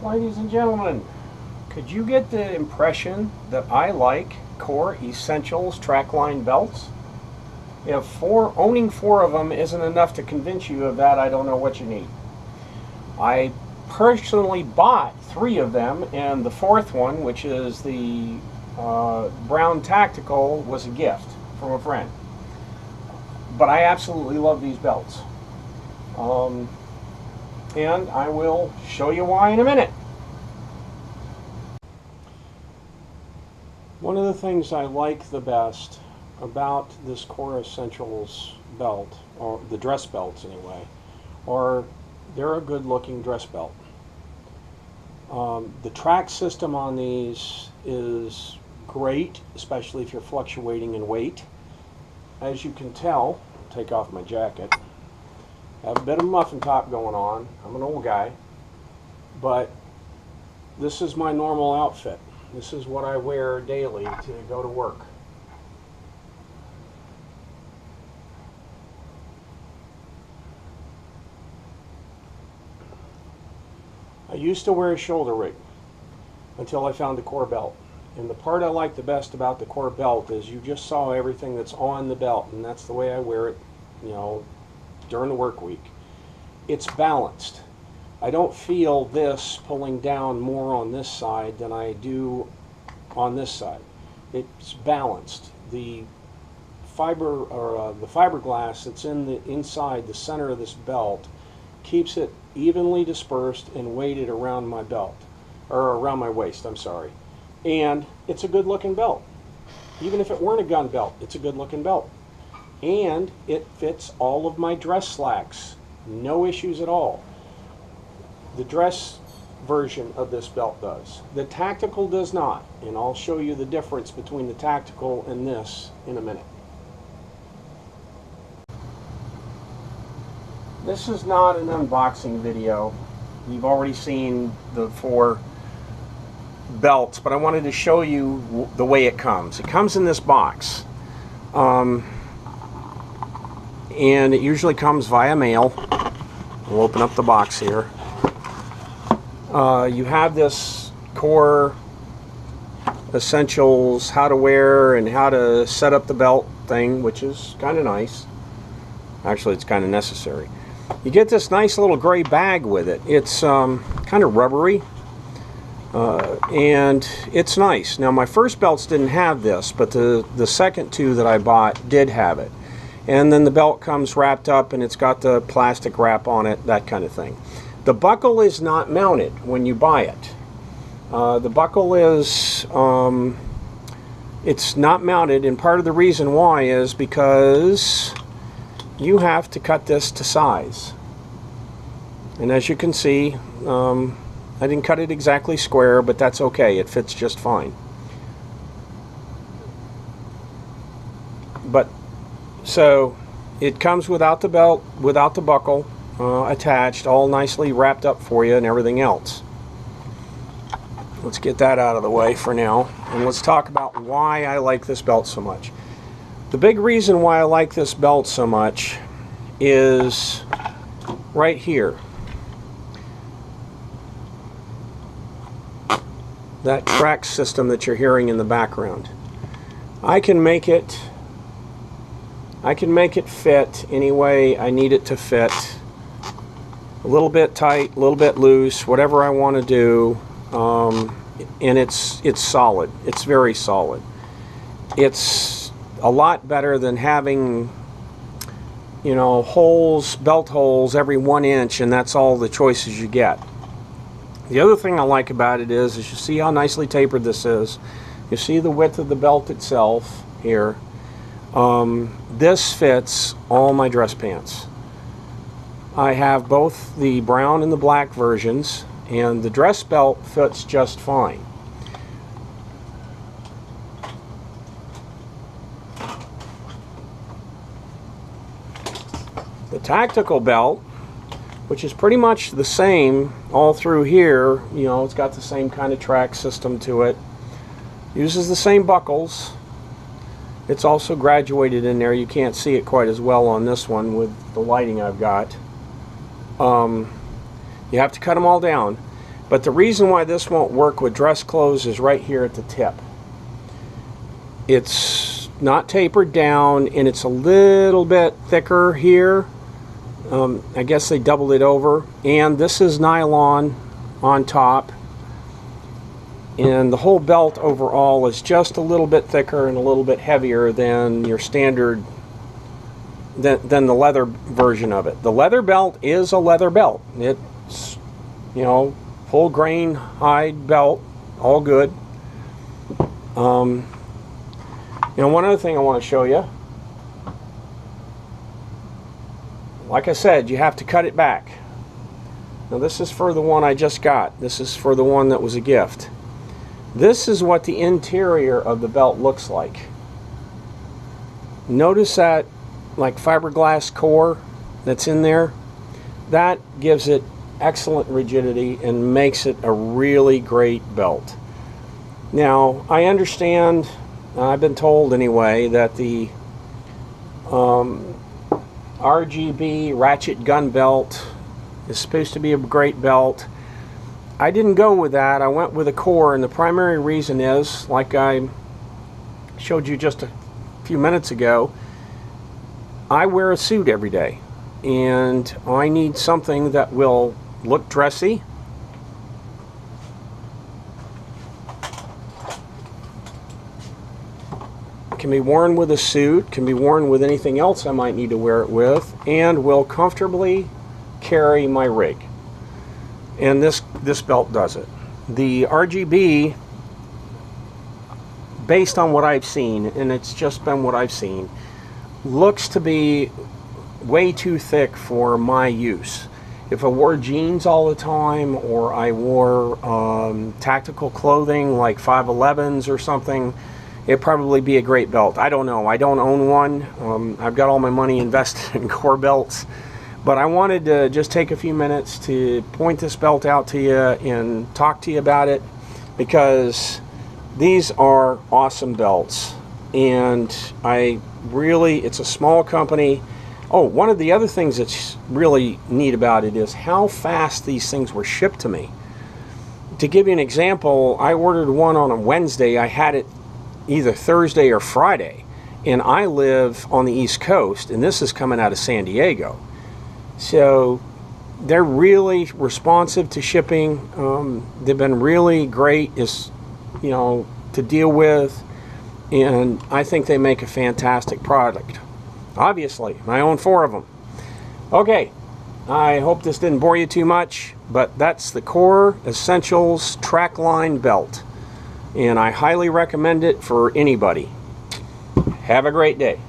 Ladies and gentlemen, could you get the impression that I like Core Essentials Trakline belts? If owning 4 of them isn't enough to convince you of that, I don't know what you need. I personally bought 3 of them, and the 4th one, which is the brown tactical, was a gift from a friend. But I absolutely love these belts. And I will show you why in a minute. One of the things I like the best about this Core Essentials belt, or the dress belts anyway, are they're a good looking dress belt. The track system on these is great, especially if you're fluctuating in weight. As you can tell, I'll take off my jacket. I have a bit of a muffin top going on. I'm an old guy, but this is my normal outfit. This is what I wear daily to go to work. I used to wear a shoulder rig until I found the Core belt. And the part I like the best about the Core belt is you just saw everything that's on the belt, and that's the way I wear it, you know, during the work week. It's balanced. I don't feel this pulling down more on this side than I do on this side. It's balanced. The fiber, or the fiberglass that's in the inside the center of this belt keeps it evenly dispersed and weighted around my belt, or around my waist, I'm sorry. And it's a good looking belt. Even if it weren't a gun belt, it's a good looking belt. And it fits all of my dress slacks. No issues at all. The dress version of this belt does. The tactical does not. And I'll show you the difference between the tactical and this in a minute. This is not an unboxing video. You've already seen the 4 belts, but I wanted to show you the way it comes. It comes in this box. And it usually comes via mail. We'll open up the box here. You have this Core Essentials how to wear and how to set up the belt thing, which is kind of nice. Actually, it's kind of necessary. You get this nice little gray bag with it. It's kind of rubbery, and it's nice. Now, my first belts didn't have this, but the second 2 that I bought did have it. And then the belt comes wrapped up and it's got the plastic wrap on it, that kind of thing. The buckle is not mounted when you buy it. The buckle is, it's not mounted, and part of the reason why is because you have to cut this to size. And as you can see, I didn't cut it exactly square, but that's okay, it fits just fine. But so it comes without the belt, without the buckle attached, all nicely wrapped up for you and everything else. Let's get that out of the way for now, and let's talk about why I like this belt so much. The big reason why I like this belt so much is right here. That track system that you're hearing in the background. I can make it fit any way I need it to fit. A little bit tight, a little bit loose, whatever I want to do. And it's solid. It's very solid. It's a lot better than having, you know, holes, belt holes every 1 inch, and that's all the choices you get. The other thing I like about it is you see how nicely tapered this is. You see the width of the belt itself here. This fits all my dress pants. I have both the brown and the black versions, and the dress belt fits just fine. The tactical belt, which is pretty much the same all through here, you know, it's got the same kind of track system to it, uses the same buckles. It's also graduated in there. You can't see it quite as well on this one with the lighting I've got. You have to cut them all down. But the reason why this won't work with dress clothes is right here at the tip. It's not tapered down, and it's a little bit thicker here. I guess they doubled it over. And this is nylon on top. And the whole belt overall is just a little bit thicker and a little bit heavier than your standard, than the leather version of it. The leather belt is a leather belt. It's, you know, full grain hide belt, all good. One other thing I want to show you. Like I said, you have to cut it back. Now this is for the one I just got. This is for the one that was a gift. This is what the interior of the belt looks like. Notice that like fiberglass core that's in there. That gives it excellent rigidity and makes it a really great belt. Now I understand, I've been told anyway, that the RGB ratchet gun belt is supposed to be a great belt. I didn't go with that. I went with a core, and the primary reason is, like I showed you just a few minutes ago, I wear a suit every day, and I need something that will look dressy, can be worn with a suit, can be worn with anything else I might need to wear it with, and will comfortably carry my rig. And this belt does it. The RGB, based on what I've seen, and it's just been what I've seen, looks to be way too thick for my use. If I wore jeans all the time, or I wore tactical clothing like 511s or something, it'd probably be a great belt. I don't know. I don't own one. I've got all my money invested in core belts. But I wanted to just take a few minutes to point this belt out to you and talk to you about it, because these are awesome belts. And it's a small company. Oh, one of the other things that's really neat about it is how fast these things were shipped to me. To give you an example, I ordered one on a Wednesday. I had it either Thursday or Friday. And I live on the East Coast, and this is coming out of San Diego. So they're really responsive to shipping. They've been really great, to deal with, and I think they make a fantastic product. Obviously, I own 4 of them. Okay, I hope this didn't bore you too much, but that's the Core Essentials Trakline belt, and I highly recommend it for anybody. Have a great day.